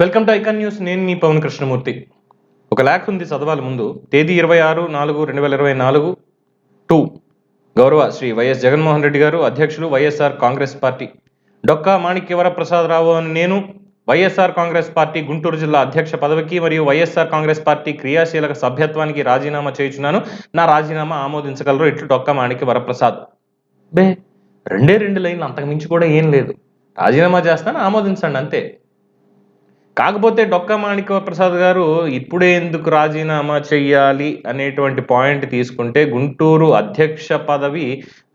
Welcome to icon news. నేను మీ పవన్ కృష్ణమూర్తి. ఒక లేఖ ఉంది, చదవాలి ముందు. తేదీ 26/4/2024 టు గౌరవ శ్రీ వైఎస్ జగన్మోహన్ రెడ్డి గారు, అధ్యక్షులు వైఎస్ఆర్ కాంగ్రెస్ పార్టీ. డొక్కా మాణిక్యవరప్రసాదరావు అని నేను వైఎస్ఆర్ కాంగ్రెస్ పార్టీ గుంటూరు జిల్లా అధ్యక్ష పదవికి మరియు వైఎస్ఆర్ కాంగ్రెస్ పార్టీ క్రియాశీలక సభ్యత్వానికి రాజీనామా చేయుచున్నాను. నా రాజీనామా ఆమోదించగలరు ఇట్లు డొక్కా మాణిక్యవరప్రసాద్. బే, రెండు లైన్లు, అంతకు మించి కూడా ఏం లేదు. రాజీనామా చేస్తాను, ఆమోదించండి అంతే. కాకపోతే డొక్కా మాణిక్యవరప్రసాద్ గారు ఇప్పుడే ఎందుకు రాజీనామా చెయ్యాలి అనేటువంటి పాయింట్ తీసుకుంటే, గుంటూరు అధ్యక్ష పదవి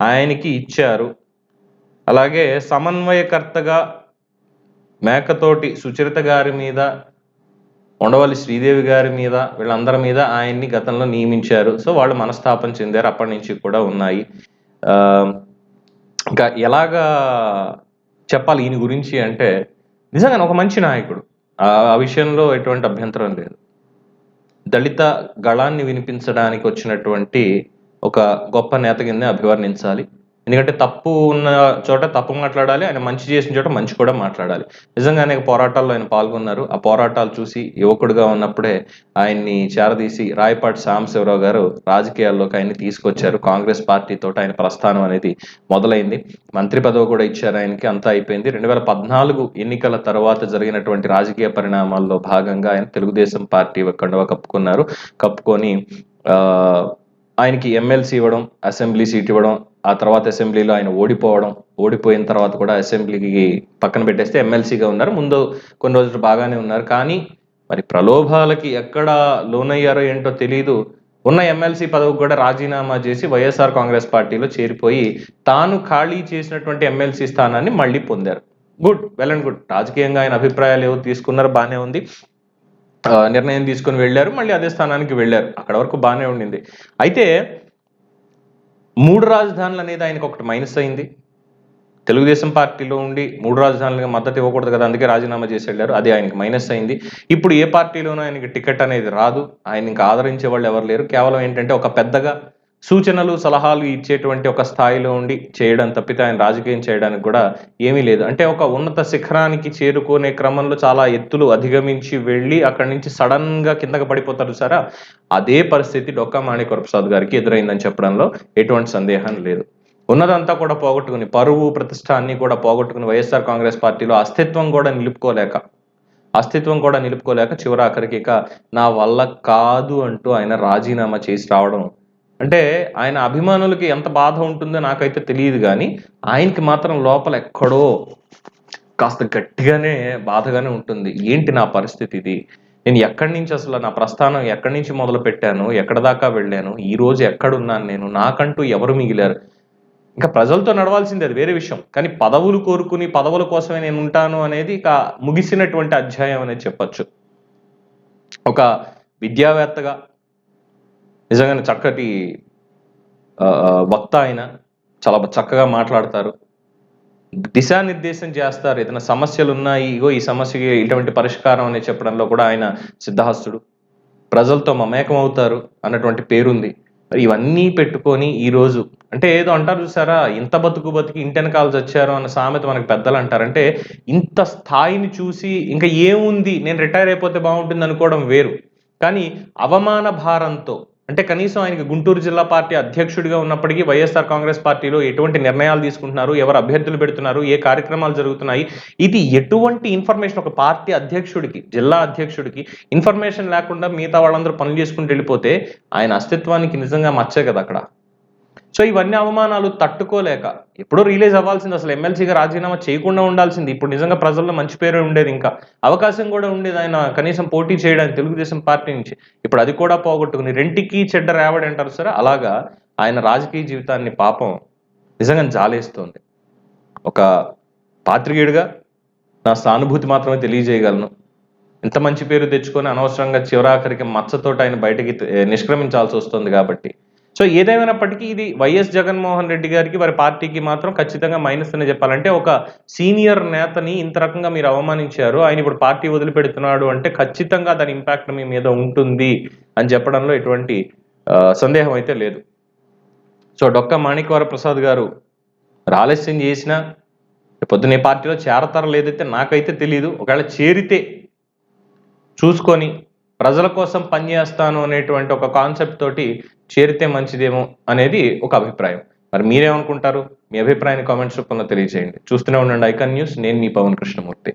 ఆయనకి ఇచ్చారు. అలాగే సమన్వయకర్తగా మేకతోటి సుచరిత గారి మీద, ఉండవల్లి శ్రీదేవి గారి మీద, వీళ్ళందరి మీద ఆయన్ని గతంలో నియమించారు. సో వాళ్ళు మనస్తాపం చెందారు, అప్పటి నుంచి కూడా ఉన్నాయి. ఇంకా ఎలాగా చెప్పాలి ఈయన గురించి అంటే, నిజంగా ఒక మంచి నాయకుడు, ఆ విషయంలో ఎటువంటి అభ్యంతరం లేదు. దళిత గళాన్ని వినిపించడానికి వచ్చినటువంటి ఒక గొప్ప నేత కింద అభివర్ణించాలి. ఎందుకంటే తప్పు ఉన్న చోట తప్పు మాట్లాడాలి, ఆయన మంచి చేసిన చోట మంచి కూడా మాట్లాడాలి. నిజంగా అనేక పోరాటాల్లో ఆయన పాల్గొన్నారు. ఆ పోరాటాలు చూసి యువకుడుగా ఉన్నప్పుడే ఆయన్ని చేరదీసి రాయపాటి సాంబశివరావు గారు రాజకీయాల్లోకి ఆయన్ని తీసుకొచ్చారు. కాంగ్రెస్ పార్టీతో ఆయన ప్రస్థానం అనేది మొదలైంది. మంత్రి పదవి కూడా ఇచ్చారు ఆయనకి. అంతా అయిపోయింది. 2014 ఎన్నికల తర్వాత జరిగినటువంటి రాజకీయ పరిణామాల్లో భాగంగా ఆయన తెలుగుదేశం పార్టీ కండువా కప్పుకొని ఆయనకి ఎమ్మెల్సీ ఇవ్వడం, అసెంబ్లీ సీట్ ఇవ్వడం, ఆ తర్వాత అసెంబ్లీలో ఆయన ఓడిపోయిన తర్వాత కూడా అసెంబ్లీకి పక్కన పెట్టేస్తే ఎమ్మెల్సీగా ఉన్నారు. ముందు కొన్ని రోజులు బాగానే ఉన్నారు. కానీ మరి ప్రలోభాలకి ఎక్కడ లోనయ్యారో ఏంటో తెలియదు. ఉన్న ఎమ్మెల్సీ పదవికి కూడా రాజీనామా చేసి వైఎస్ఆర్ కాంగ్రెస్ పార్టీలో చేరిపోయి తాను ఖాళీ చేసినటువంటి ఎమ్మెల్సీ స్థానాన్ని మళ్ళీ పొందారు. Good, well and good. రాజకీయంగా ఆయన అభిప్రాయాలు ఏవో తీసుకున్నారు, బాగానే ఉంది. నిర్ణయం తీసుకుని వెళ్ళారు, మళ్ళీ అదే స్థానానికి వెళ్ళారు. అక్కడ వరకు బాగానే ఉండింది. అయితే 3 రాజధానులు అనేది ఆయనకు ఒకటి మైనస్ అయింది. తెలుగుదేశం పార్టీలో ఉండి 3 రాజధానులుగా మద్దతు ఇవ్వకూడదు కదా, అందుకే రాజీనామా చేసి వెళ్ళారు. అది ఆయనకి మైనస్ అయింది. ఇప్పుడు ఏ పార్టీలోనూ ఆయనకి టికెట్ అనేది రాదు. ఆయన ఇంకా ఆదరించే వాళ్ళు ఎవరు లేరు. కేవలం ఏంటంటే ఒక పెద్దగా సూచనలు సలహాలు ఇచ్చేటువంటి ఒక స్థాయిలో ఉండి చేయడం తప్పితే ఆయన రాజకీయం చేయడానికి కూడా ఏమీ లేదు. అంటే ఒక ఉన్నత శిఖరానికి చేరుకునే క్రమంలో చాలా ఎత్తులు అధిగమించి వెళ్ళి అక్కడి నుంచి సడన్ గా కిందకి పడిపోతారు సారా, అదే పరిస్థితి డొక్కా మాణిక్యవరప్రసాద్ గారికి ఎదురైందని చెప్పడంలో ఎటువంటి సందేహం లేదు. ఉన్నదంతా కూడా పోగొట్టుకుని, పరువు ప్రతిష్ట అన్ని కూడా పోగొట్టుకుని వైఎస్ఆర్ కాంగ్రెస్ పార్టీలో అస్తిత్వం కూడా నిలుపుకోలేక చివరాఖరికి ఇక నా వల్ల కాదు అంటూ ఆయన రాజీనామా చేసి రావడం అంటే, ఆయన అభిమానులకి ఎంత బాధ ఉంటుందో నాకైతే తెలియదు. కానీ ఆయనకి మాత్రం లోపల ఎక్కడో కాస్త గట్టిగానే బాధగానే ఉంటుంది. ఏంటి నా పరిస్థితి ఇది, నేను ఎక్కడి నుంచి అసలు నా ప్రస్థానం ఎక్కడి నుంచి మొదలు పెట్టాను, ఎక్కడ దాకా వెళ్ళాను, ఈ రోజు ఎక్కడున్నాను నేను, నాకంటూ ఎవరు మిగిలారు. ఇంకా ప్రజలతో నడవాల్సింది, అది వేరే విషయం. కానీ పదవులు కోరుకుని పదవుల కోసమే నేను ఉంటాను అనేది ఇక ముగిసినటువంటి అధ్యాయం అనేది చెప్పచ్చు. ఒక విద్యావేత్తగా నిజంగానే చక్కటి వక్త, ఆయన చాలా చక్కగా మాట్లాడతారు, దిశానిర్దేశం చేస్తారు. ఏదైనా సమస్యలు ఉన్నాయి, ఇగో ఈ సమస్యకి ఇటువంటి పరిష్కారం అని చెప్పడంలో కూడా ఆయన సిద్ధహస్తుడు. ప్రజలతో మమేకం అవుతారు అన్నటువంటి పేరుంది. మరి ఇవన్నీ పెట్టుకొని ఈరోజు అంటే ఏదో అంటారు చూసారా, ఇంత బతికి ఇంటెనకాలు చచ్చారు అన్న సామెత మనకు పెద్దలు అంటారంటే, ఇంత స్థాయిని చూసి ఇంకా ఏముంది, నేను రిటైర్ అయిపోతే బాగుంటుంది అనుకోవడం వేరు. కానీ అవమాన భారంతో, అంటే కనీసం ఆయనకి గుంటూరు జిల్లా పార్టీ అధ్యక్షుడిగా ఉన్నప్పటికీ వైఎస్ఆర్ కాంగ్రెస్ పార్టీలో ఎటువంటి నిర్ణయాలు తీసుకుంటున్నారు, ఎవరు అభ్యర్థులు పెడుతున్నారు, ఏ కార్యక్రమాలు జరుగుతున్నాయి, ఇది ఎటువంటి ఇన్ఫర్మేషన్ ఒక పార్టీ అధ్యక్షుడికి, జిల్లా అధ్యక్షుడికి ఇన్ఫర్మేషన్ లేకుండా మిగతా వాళ్ళందరూ పనులు చేసుకుంటూ వెళ్ళిపోతే ఆయన అస్తిత్వానికి నిజంగా మచ్చే కదా అక్కడ. సో ఇవన్నీ అవమానాలు తట్టుకోలేక ఎప్పుడో రిలీజ్ అవ్వాల్సింది, అసలు ఎమ్మెల్సీగా రాజీనామా చేయకుండా ఉండాల్సింది. ఇప్పుడు నిజంగా ప్రజల్లో మంచి పేరు ఉండేది, ఇంకా అవకాశం కూడా ఉండేది ఆయన కనీసం పోటీ చేయడానికి తెలుగుదేశం పార్టీ నుంచి. ఇప్పుడు అది కూడా పోగొట్టుకుని రెంటికి చెడ్డ రేవడి అంటారు సరే, అలాగా ఆయన రాజకీయ జీవితాన్ని పాపం నిజంగా జాలేస్తుంది. ఒక పాత్రికేయుడిగా నా సానుభూతి మాత్రమే తెలియజేయగలను. ఇంత మంచి పేరు తెచ్చుకొని అనవసరంగా చివరాఖరికి మచ్చతోటి ఆయన బయటకి నిష్క్రమించాల్సి వస్తుంది. కాబట్టి సో ఏదేమైనప్పటికీ ఇది వైఎస్ జగన్మోహన్ రెడ్డి గారికి, వారి పార్టీకి మాత్రం ఖచ్చితంగా మైనస్ అని చెప్పాలంటే, ఒక సీనియర్ నేతని ఇంత రకంగా మీరు అవమానించారు, ఆయన ఇప్పుడు పార్టీ వదిలిపెడుతున్నాడు అంటే ఖచ్చితంగా దాని ఇంపాక్ట్ మీ మీద ఉంటుంది అని చెప్పడంలో ఎటువంటి సందేహం అయితే లేదు. సో డొక్కా మాణిక్యవరప్రసాద్ గారు ఆలస్యం చేసినా పొద్దున పార్టీలో చేరతారో లేదైతే నాకైతే తెలియదు. ఒకవేళ చేరితే చూసుకొని ప్రజల కోసం పనిచేస్తాను అనేటువంటి ఒక కాన్సెప్ట్ తోటి చేరితే మంచిదేమో అనేది ఒక అభిప్రాయం. మరి మీరేమనుకుంటారు? మీ అభిప్రాయాన్ని కామెంట్స్ రూపంలో తెలియజేయండి. చూస్తూనే ఉండండి ఐకాన్ న్యూస్. నేను మీ పవన్ కృష్ణమూర్తి.